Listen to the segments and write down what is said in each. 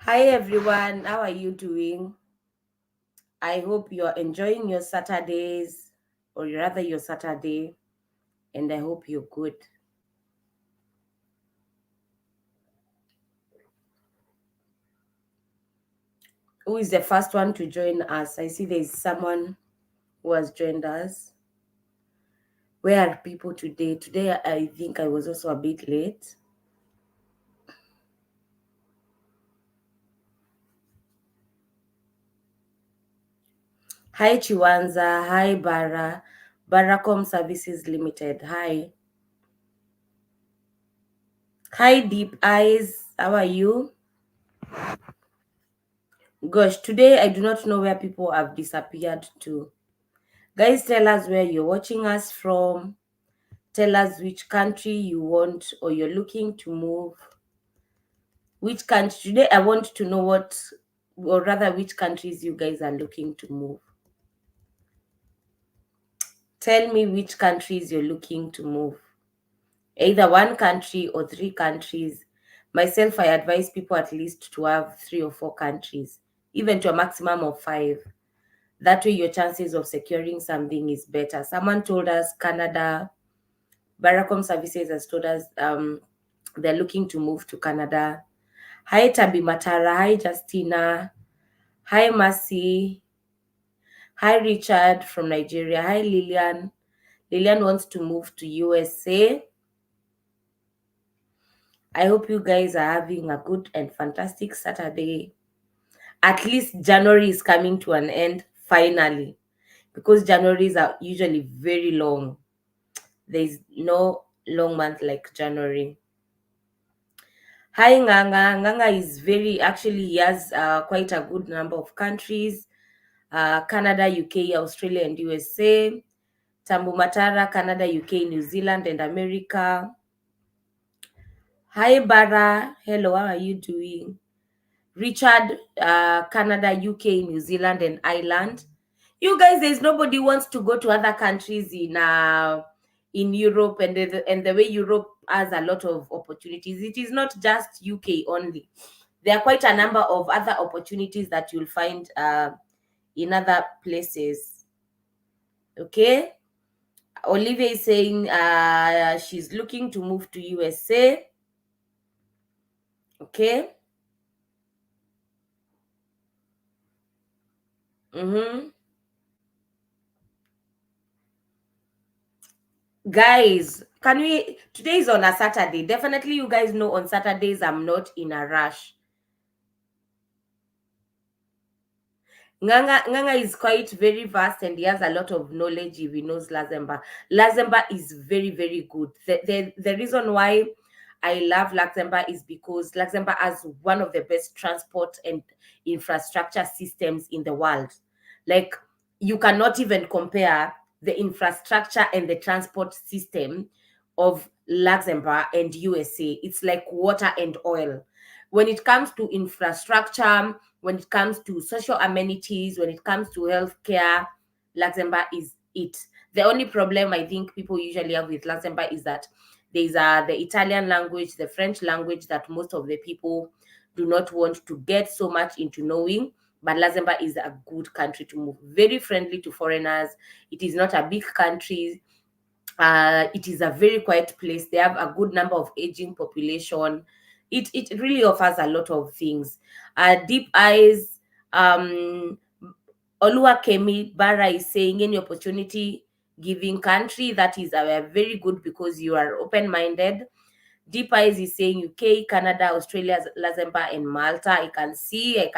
Hi everyone, how are you doing? I hope you're enjoying your Saturdays, or rather your Saturday, and I hope you're good. Who is the first one to join us? I see there's someone who has joined us. Where are people today? Today, I think I was also a bit late. Hi Chiwanza, hi Baracom Services Limited, hi. Hi Deep Eyes, how are you? Gosh, today I do not know where people have disappeared to. Guys, tell us where you're watching us from. Tell us which country you want or you're looking to move. Which country? Today I want to know or rather which countries you guys are looking to move. Tell me which countries you're looking to move. Either one country or three countries. Myself, I advise people at least to have 3 or 4 countries, even to a maximum of 5. That way, your chances of securing something is better. Someone told us Canada. Baracom Services has told us they're looking to move to Canada. Hi Tabi Matara. Hi Justina. Hi Mercy. Hi Richard from Nigeria. Hi Lillian. Lillian wants to move to USA. I hope you guys are having a good and fantastic Saturday. At least January is coming to an end finally, because Januaries are usually very long. There's no long month like January. Hi Nganga. Nganga is he has quite a good number of countries. Canada, UK, Australia, and USA. Tambu Matara, Canada, UK, New Zealand, and America. Hi Bara. Hello, how are you doing? Richard, Canada, UK, New Zealand, and Ireland. You guys, there's nobody wants to go to other countries in Europe, and the way Europe has a lot of opportunities. It is not just UK only. There are quite a number of other opportunities that you'll find in other places. Okay. Olivia is saying she's looking to move to USA. Okay. Guys, today is on a Saturday. Definitely you guys know on Saturdays I'm not in a rush. Nganga is quite very vast and he has a lot of knowledge if he knows Luxembourg. Luxembourg is very, very good. The reason why I love Luxembourg is because Luxembourg has one of the best transport and infrastructure systems in the world. Like, you cannot even compare the infrastructure and the transport system of Luxembourg and USA. It's like water and oil. When it comes to infrastructure, when it comes to social amenities, when it comes to healthcare, Luxembourg is it. The only problem I think people usually have with Luxembourg is that there's the Italian language, the French language that most of the people do not want to get so much into knowing. But Luxembourg is a good country to move, very friendly to foreigners. It is not a big country. It is a very quiet place. They have a good number of aging population. It really offers a lot of things. Deep Eyes, Oluwakemi Bara is saying any opportunity giving country that is very good because you are open-minded. Deep Eyes is saying UK, Canada, Australia, Luxembourg, and Malta. I can see. I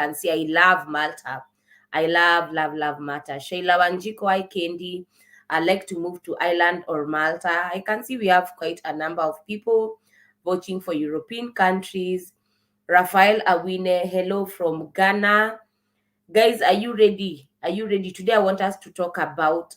love Malta. I love Malta. Sheila Wanjiko, hi Kendi. I like to move to Ireland or Malta. I can see we have quite a number of people voting for European countries. Rafael Awine, hello from Ghana. Guys, are you ready? Are you ready? Today I want us to talk about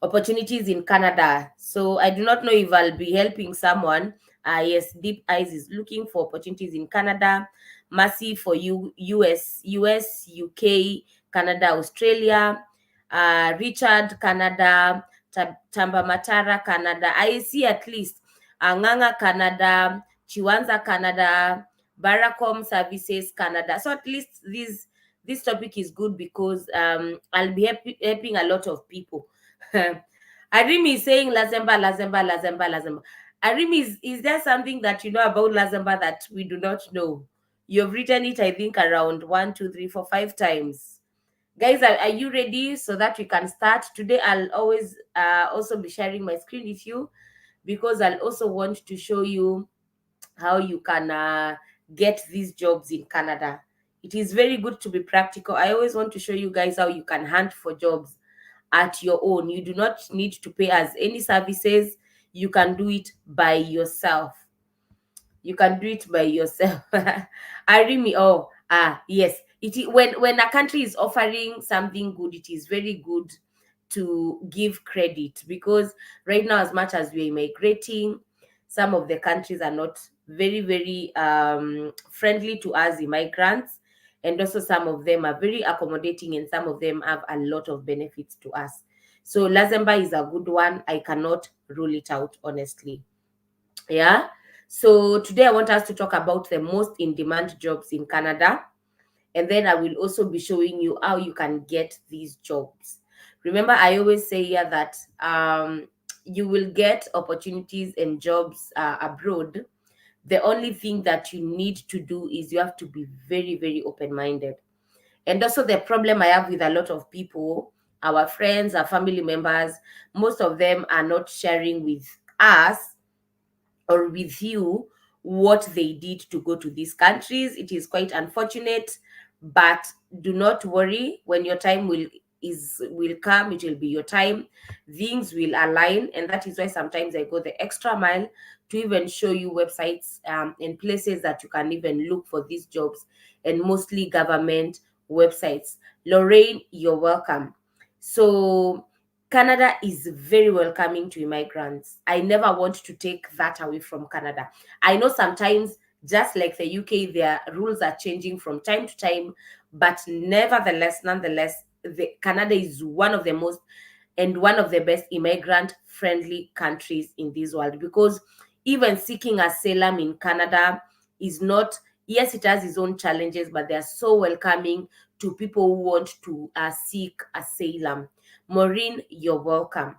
opportunities in Canada. So I do not know if I'll be helping someone. Yes, Deep Eyes is looking for opportunities in Canada. Mercy for you, US, UK, Canada, Australia. Richard, Canada. Tamba Matara, Canada. I see at least Nganga, Canada. Chiwanza, Canada. Baracom Services Canada. So at least this topic is good because I'll be helping a lot of people. Arimi is saying Lazemba, Lazemba, Lazemba, Lazemba. Arimi, is there something that you know about Lazemba that we do not know? You've written it, I think, around 1, 2, 3, 4, 5 times. Guys, are you ready so that we can start? Today, I'll always also be sharing my screen with you because I'll also want to show you how you can get these jobs in Canada. It is very good to be practical. I always want to show you guys how you can hunt for jobs at your own. You do not need to pay us any services. You can do it by yourself. You can do it by yourself. Arimi, yes. When a country is offering something good, it is very good to give credit because right now, as much as we are migrating, some of the countries are not very friendly to us immigrants, and also some of them are very accommodating, and some of them have a lot of benefits to us. So Lazemba is a good one. I cannot rule it out, honestly. Yeah. So today I want us to talk about the most in-demand jobs in Canada. And then I will also be showing you how you can get these jobs. Remember, I always say here that you will get opportunities and jobs abroad. The only thing that you need to do is you have to be very open-minded. And also the problem I have with a lot of people, our friends, our family members, most of them are not sharing with us or with you what they did to go to these countries. It is quite unfortunate, but do not worry. When your time will come, it will be your time. Things will align, and that is why sometimes I go the extra mile to even show you websites and places that you can even look for these jobs, and mostly government websites. Lorraine, you're welcome. So Canada is very welcoming to immigrants. I never want to take that away from Canada. I know sometimes, just like the UK, their rules are changing from time to time, but nonetheless, Canada is one of the most and one of the best immigrant friendly countries in this world, because even seeking asylum in Canada is not, yes, it has its own challenges, but they are so welcoming to people who want to seek asylum. Maureen, you're welcome.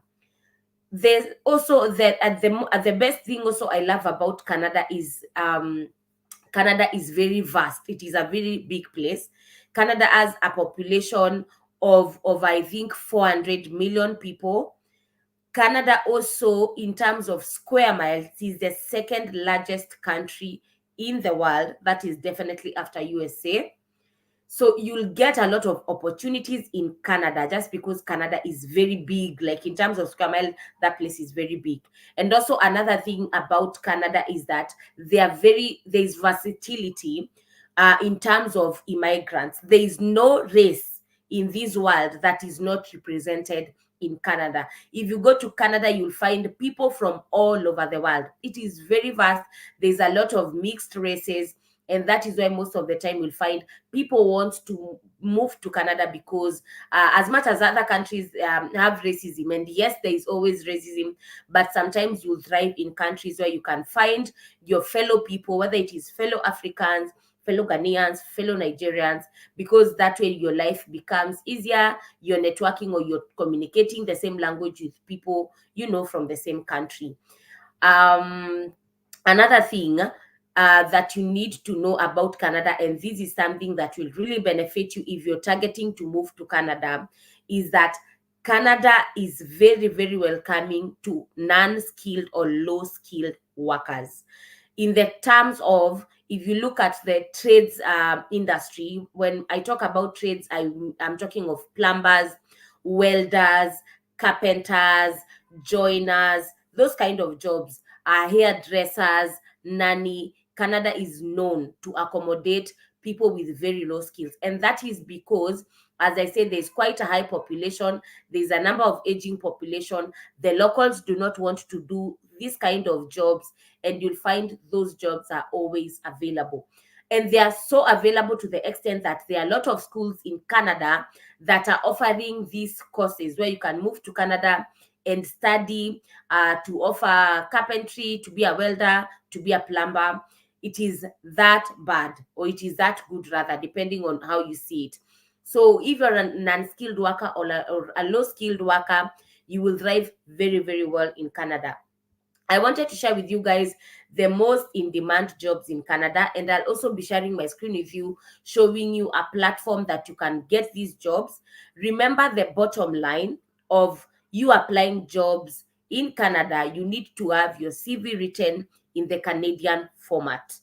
There's also that at the best thing also I love about Canada is Canada is very vast. It is a very big place. Canada has a population of I think 400 million people. Canada also, in terms of square miles, is the second largest country in the world. That is definitely after USA. So you'll get a lot of opportunities in Canada just because Canada is very big. Like in terms of square mile, that place is very big. And also another thing about Canada is that there's versatility in terms of immigrants. There is no race in this world that is not represented in Canada. If you go to Canada, you'll find people from all over the world. It is very vast. There's a lot of mixed races. And that is why most of the time you'll find people want to move to Canada because as much as other countries have racism, and yes, there is always racism, but sometimes you'll thrive in countries where you can find your fellow people, whether it is fellow Africans, fellow Ghanaians, fellow Nigerians, because that way your life becomes easier. You're networking or you're communicating the same language with people, from the same country. Another thing that you need to know about Canada, and this is something that will really benefit you if you're targeting to move to Canada, is that Canada is very welcoming to non-skilled or low-skilled workers. In the terms of, if you look at the trades industry, when I talk about trades, I'm talking of plumbers, welders, carpenters, joiners, those kind of jobs, hairdressers, nanny. Canada is known to accommodate people with very low skills. And that is because, as I said, there's quite a high population. There's a number of aging population. The locals do not want to do this kind of jobs, and you'll find those jobs are always available. And they are so available to the extent that there are a lot of schools in Canada that are offering these courses where you can move to Canada and study to offer carpentry, to be a welder, to be a plumber. it is that bad, or it is that good, rather, depending on how you see it. So if you're a non-skilled worker or a low-skilled worker, you will thrive very, very well in Canada. I wanted to share with you guys the most in-demand jobs in Canada, and I'll also be sharing my screen with you, showing you a platform that you can get these jobs. Remember, the bottom line of you applying jobs in Canada, you need to have your CV written in the Canadian format.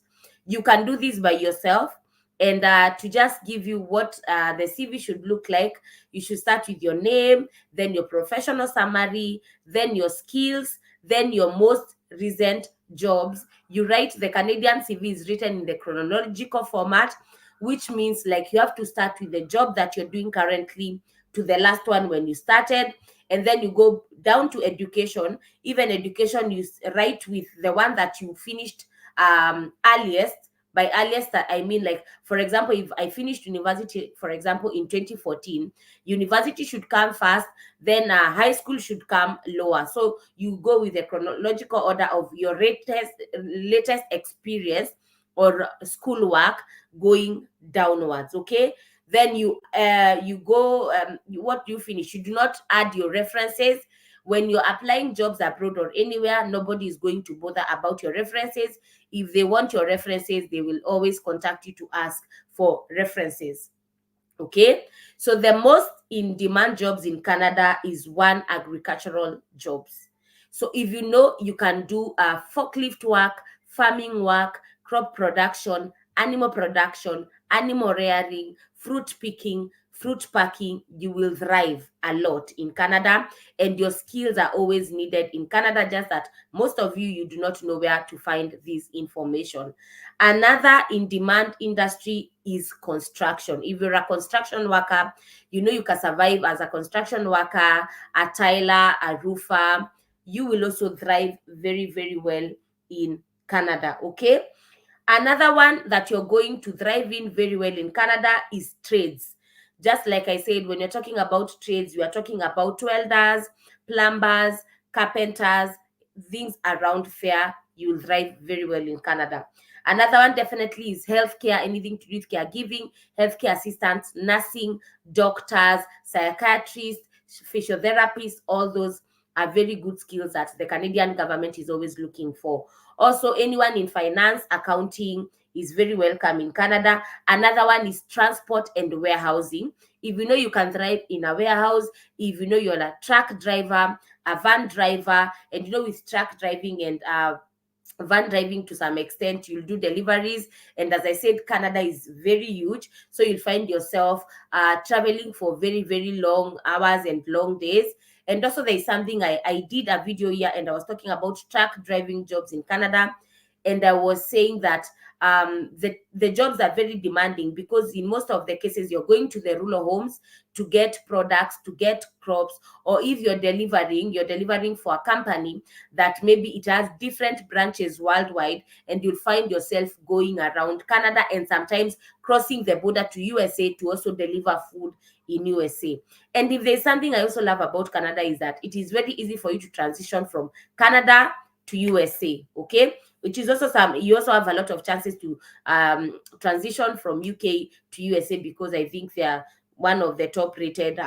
You can do this by yourself. And to just give you what the CV should look like, you should start with your name, then your professional summary, then your skills, then your most recent jobs. You write, the Canadian CV is written in the chronological format, which means like you have to start with the job that you're doing currently to the last one when you started, and then you go down to education. Even education, you write with the one that you finished earliest. By earliest, I mean, like, for example, if I finished university, for example, in 2014, university should come first, then high school should come lower. So you go with the chronological order of your latest experience or school work going downwards. Okay, then you go, what you finish, you do not add your references. When you're applying jobs abroad or anywhere, nobody is going to bother about your references. If they want your references, they will always contact you to ask for references. Okay, so the most in-demand jobs in Canada is one, agricultural jobs. So if you know you can do forklift work, farming work, crop production, animal production, animal rearing, fruit picking, fruit packing, you will thrive a lot in Canada, and your skills are always needed in Canada, just that most of you do not know where to find this information. Another in-demand industry is construction. If you're a construction worker, you know you can survive as a construction worker, a tiler, a roofer. You will also thrive very, very well in Canada. Okay. Another one that you're going to thrive in very well in Canada is trades. Just like I said, when you're talking about trades, we are talking about welders, plumbers, carpenters, things around fair. You'll thrive very well in Canada. Another one definitely is healthcare, anything to do with caregiving, healthcare assistants, nursing, doctors, psychiatrists, physiotherapists. All those are very good skills that the Canadian government is always looking for. Also, anyone in finance, accounting is very welcome in Canada. Another one is transport and warehousing. If you know you can thrive in a warehouse, if you know you're a truck driver, a van driver, and you know with truck driving and van driving, to some extent you'll do deliveries. And as I said, Canada is very huge, so you'll find yourself traveling for very, very long hours and long days. And also there's something, I did a video here and I was talking about truck driving jobs in Canada, and I was saying that the jobs are very demanding, because in most of the cases you're going to the rural homes to get products, to get crops, or if you're delivering for a company that maybe it has different branches worldwide, and you'll find yourself going around Canada and sometimes crossing the border to USA to also deliver food in USA. And if there's something I also love about Canada, is that it is very easy for you to transition from Canada to USA. Okay, which is also you also have a lot of chances to transition from UK to USA, because I think they are one of the top rated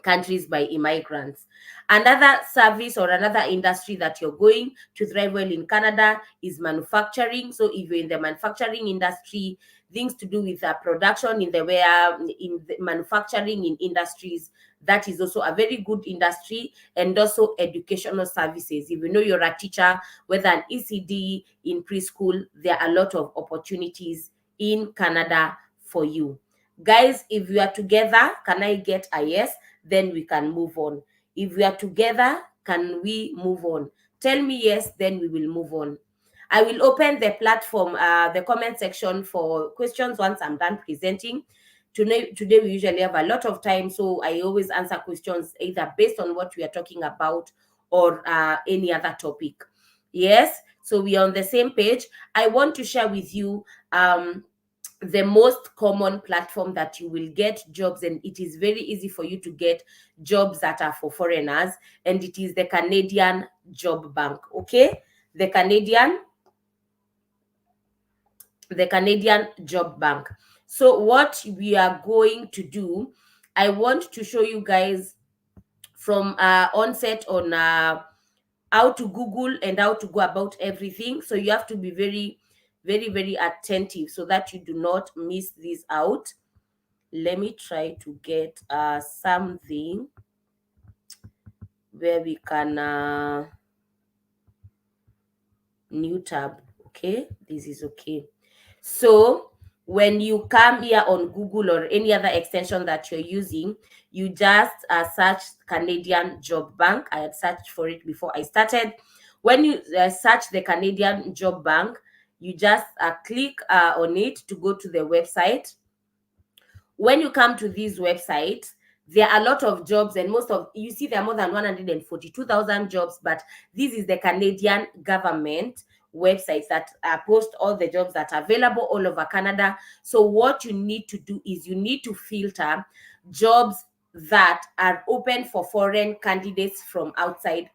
countries by immigrants. Another service or another industry that you're going to thrive well in Canada is manufacturing. So if you're in the manufacturing industry, things to do with production in the manufacturing in industries, that is also a very good industry. And also educational services. If you know you're a teacher, whether an ECD, in preschool, there are a lot of opportunities in Canada for you. Guys, if we are together, can I get a yes? Then we can move on. If we are together, can we move on? Tell me yes, then we will move on. I will open the platform, the comment section, for questions once I'm done presenting. Today we usually have a lot of time, so I always answer questions either based on what we are talking about or any other topic. Yes, so we are on the same page. I want to share with you the most common platform that you will get jobs, and it is very easy for you to get jobs that are for foreigners, and it is the Canadian Job Bank. Okay, the Canadian the Canadian Job Bank. So what we are going to do, I want to show you guys from onset on how to Google and how to go about everything. So you have to be very, very, very attentive so that you do not miss this out. Let me try to get something where we can new tab. Okay, this is okay. So when you come here on Google or any other extension that you're using, you just search Canadian Job Bank. I had searched for it before I started. When you search the Canadian Job Bank, you just click on it to go to the website. When you come to this website, there are a lot of jobs, and most of you see there are more than 142,000 jobs, but this is the Canadian government websites that post all the jobs that are available all over Canada. So what you need to do is you need to filter jobs that are open for foreign candidates from outside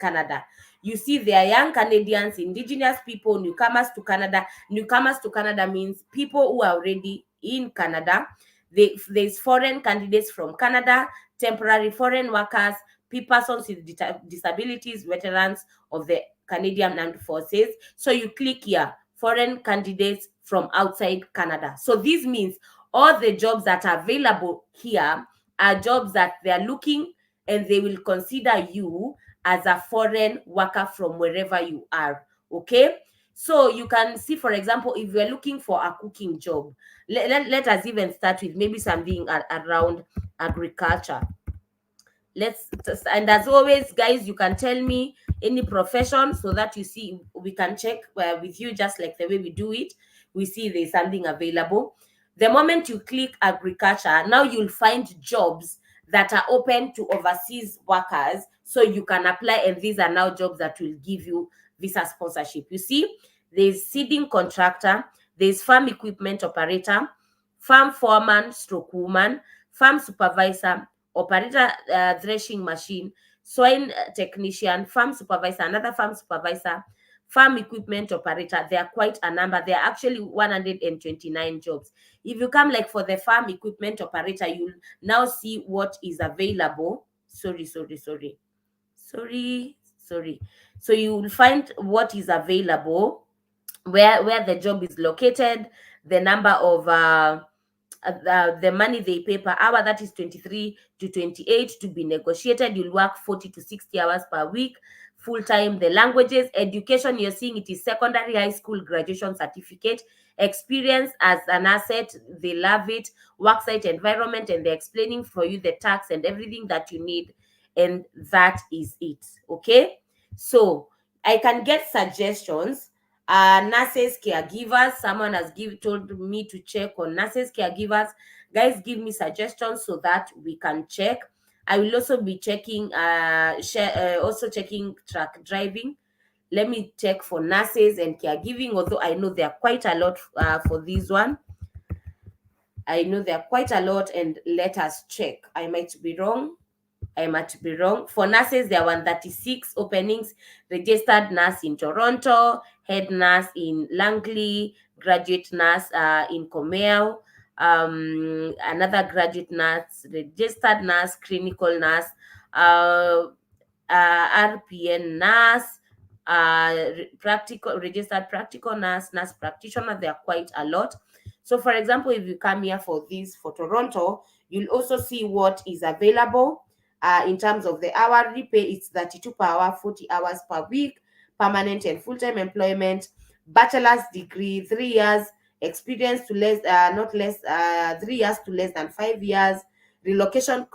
Canada. You see, there are young Canadians, Indigenous people, newcomers to Canada. Newcomers to Canada means people who are already in Canada. There's foreign candidates from Canada, temporary foreign workers, persons with disabilities, veterans of the Canadian Armed Forces. So you click here, foreign candidates from outside Canada. So this means all the jobs that are available here are jobs that they are looking, and they will consider you as a foreign worker from wherever you are. Okay. So you can see, for example, if you're looking for a cooking job, let us even start with maybe something around agriculture. And as always, guys, you can tell me any profession so that you see, we can check with you, just like the way we do it. We see there's something available. The moment you click agriculture, now you'll find jobs that are open to overseas workers, so you can apply, and these are now jobs that will give you visa sponsorship. You see, there's seeding contractor, there's farm equipment operator, farm foreman stroke woman, farm supervisor, operator threshing machine, soil technician, farm supervisor, another farm supervisor, farm equipment operator. There are quite a number. There are actually 129 jobs. If you come like for the farm equipment operator, you'll now see what is available. Sorry. So you will find what is available, where the job is located, the number of the money they pay per hour, that is 23 to 28, to be negotiated. You'll work 40 to 60 hours per week, full time. The languages, education, you're seeing it is secondary, high school, graduation certificate. Experience as an asset, they love it. Worksite environment, and they're explaining for you the tax and everything that you need, and that is it. Okay, so I can get suggestions. Nurses, caregivers, someone has told me to check on nurses, caregivers. Guys, give me suggestions so that we can check. I will also be checking also checking truck driving. Let me check for nurses and caregiving, although I know there are quite a lot for this one. I know there are quite a lot, and let us check. I might be wrong. For nurses, there are 136 openings. Registered nurse in Toronto, head nurse in Langley, graduate nurse in Comel, another graduate nurse, registered nurse, clinical nurse, RPN nurse, registered practical nurse, nurse practitioner. There are quite a lot. So for example, if you come here for Toronto, you'll also see what is available. In terms of the hourly pay, it's 32 per hour, 40 hours per week, permanent and full-time employment, bachelor's degree, 3 years, experience to not less, 3 years to less than 5 years, relocation.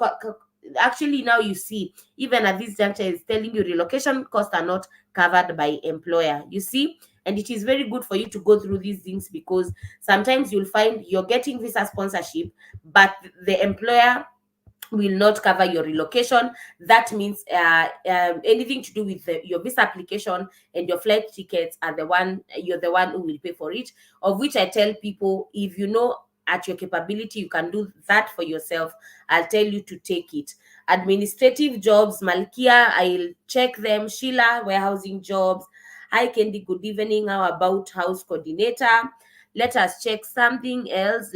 Actually, now you see, even at this juncture, it's telling you relocation costs are not covered by employer. You see, and it is very good for you to go through these things, because sometimes you'll find you're getting visa sponsorship, but the employer will not cover your relocation. That means anything to do with your visa application and your flight tickets are you're the one who will pay for it, of which I tell people, if you know at your capability you can do that for yourself, I'll tell you to take it. Administrative jobs, Malkia, I'll check them. Sheila, warehousing jobs. Hi Candy, good evening. How about house coordinator? Let us check something else.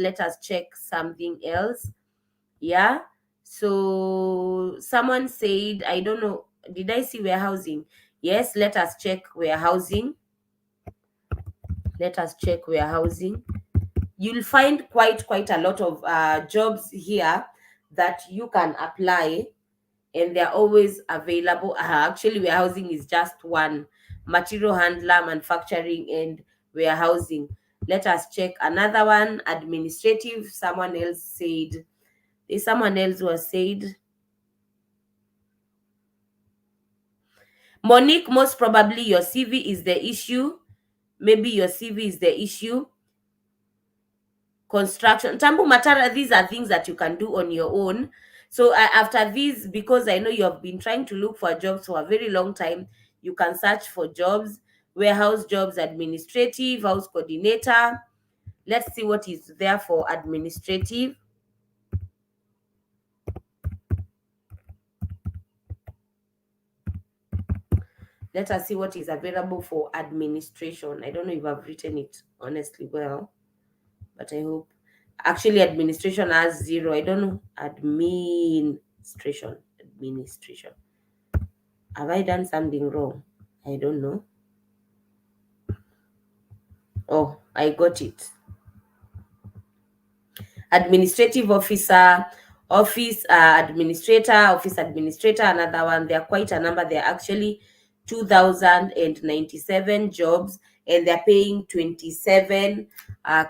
Yeah. So someone said, I don't know, did I see warehousing? Yes, let us check warehousing. You'll find quite a lot of jobs here that you can apply, and they're always available. Actually, warehousing is just one. Material handler, manufacturing, and warehousing. Let us check another one. Administrative. Someone else was said. Monique, most probably your CV is the issue. Maybe your CV is the issue. Construction, Tambu Matara, these are things that you can do on your own. So after this, because I know you have been trying to look for jobs for a very long time, you can search for jobs, warehouse jobs, administrative, house coordinator. Let's see what is there for administrative. Let us see what is available for administration. I don't know if I've written it honestly well, but I hope. Actually, administration has 0. I don't know. Administration. Have I done something wrong? I don't know. Oh, I got it. Administrative officer, office administrator, another one. There are quite a number. There are actually 2,097 jobs, and they're paying 27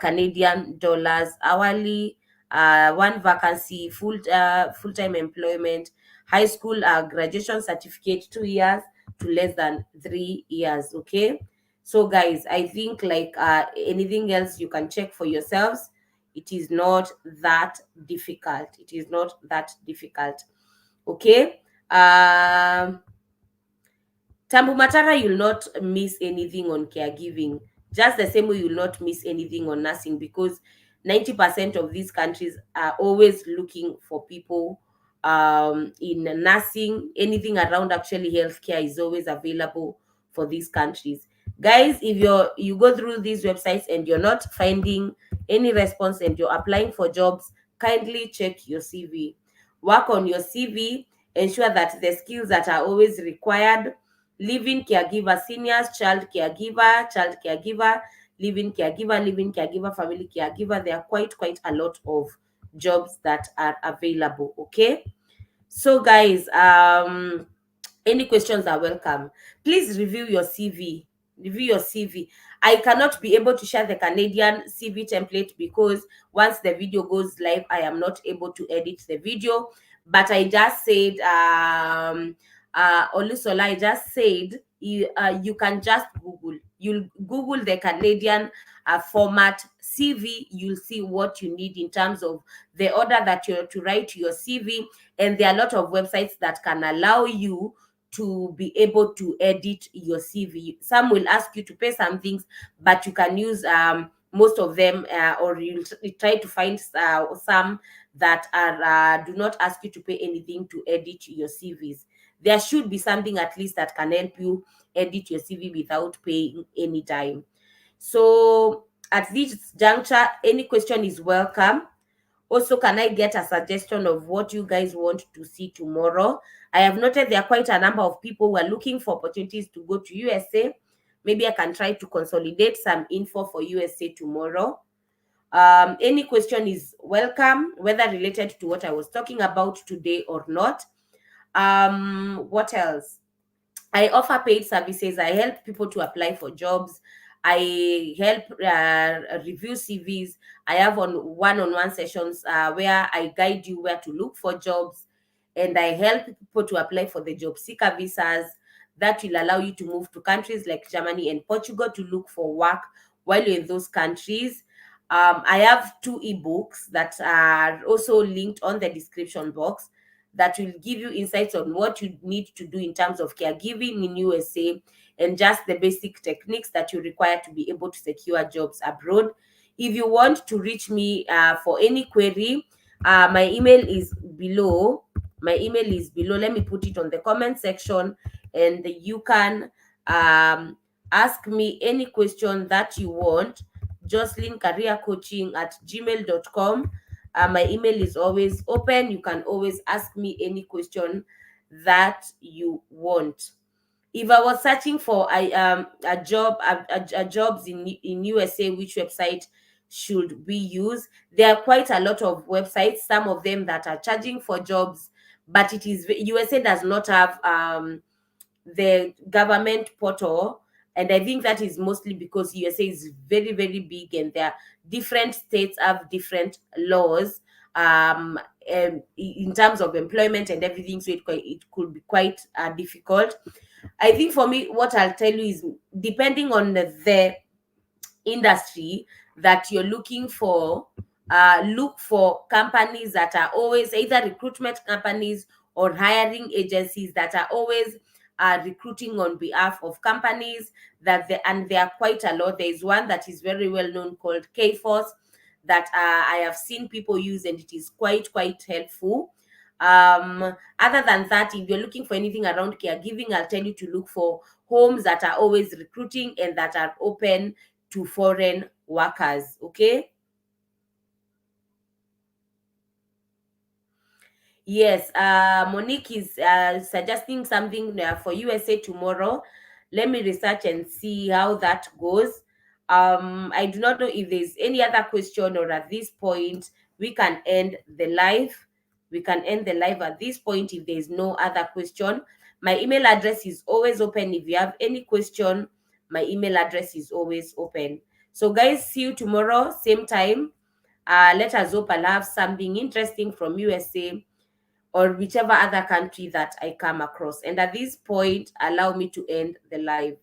Canadian dollars hourly. One vacancy, full-time employment, high school graduation certificate, 2 years to less than 3 years. Okay, so guys, I think like anything else you can check for yourselves. It is not that difficult. Okay. Tambu Matara, you'll not miss anything on caregiving, just the same way you'll not miss anything on nursing, because 90% of these countries are always looking for people in nursing. Anything around actually healthcare is always available for these countries. Guys, if you go through these websites and you're not finding any response and you're applying for jobs, kindly check your CV. Work on your CV, ensure that the skills that are always required: living caregiver, seniors, child caregiver, living caregiver, family caregiver. There are quite a lot of jobs that are available. Okay, so guys, any questions are welcome. Please review your CV. I cannot be able to share the Canadian CV template because once the video goes live, I am not able to edit the video. But I just said, Olusola, I just said, you can just Google. You'll Google the Canadian format CV. You'll see what you need in terms of the order that you're to write your CV. And there are a lot of websites that can allow you to be able to edit your CV. Some will ask you to pay some things, but you can use most of them, or you try to find some that are do not ask you to pay anything to edit your CVs. There should be something at least that can help you edit your CV without paying any time. So at this juncture, any question is welcome. Also, can I get a suggestion of what you guys want to see tomorrow? I have noted there are quite a number of people who are looking for opportunities to go to USA. Maybe I can try to consolidate some info for USA tomorrow. Any question is welcome, whether related to what I was talking about today or not. What else? I offer paid services. I help people to apply for jobs. I help review CVs. I have one-on-one sessions where I guide you where to look for jobs, and I help people to apply for the job seeker visas that will allow you to move to countries like Germany and Portugal to look for work while you're in those countries. I have 2 ebooks that are also linked on the description box that will give you insights on what you need to do in terms of caregiving in USA, and just the basic techniques that you require to be able to secure jobs abroad. If you want to reach me for any query, my email is below. Let me put it on the comment section, and you can ask me any question that you want jocelyncareercoaching@gmail.com. My email is always open. You can always ask me any question that you want. If I was searching for a job, a jobs in USA, which website should we use? There are quite a lot of websites, some of them that are charging for jobs, but it is USA does not have the government portal, and I think that is mostly because USA is very very big, and there are different states have different laws in terms of employment and everything, so it could be quite difficult. I think for me, what I'll tell you is, depending on the industry that you're looking for, look for companies that are always either recruitment companies or hiring agencies that are always recruiting on behalf of companies, and there are quite a lot. There is one that is very well known called KForce that I have seen people use, and it is quite helpful. Other than that, if you're looking for anything around caregiving, I'll tell you to look for homes that are always recruiting and that are open to foreign workers. Okay. Yes, Monique is suggesting something for USA tomorrow. Let me research and see how that goes. I do not know if there's any other question, or at this point we can end the live. We can end the live at this point if there's no other question. My email address is always open. If you have any question, my email address is always open. So guys, see you tomorrow, same time. Let us hope I'll have something interesting from USA or whichever other country that I come across. And at this point, allow me to end the live.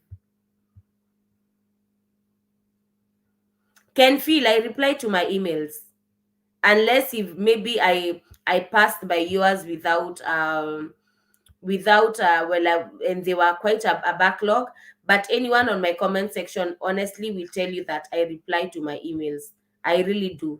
Can feel I reply to my emails, unless if maybe I passed by yours without and they were quite a backlog. But anyone on my comment section honestly will tell you that I reply to my emails. I really do.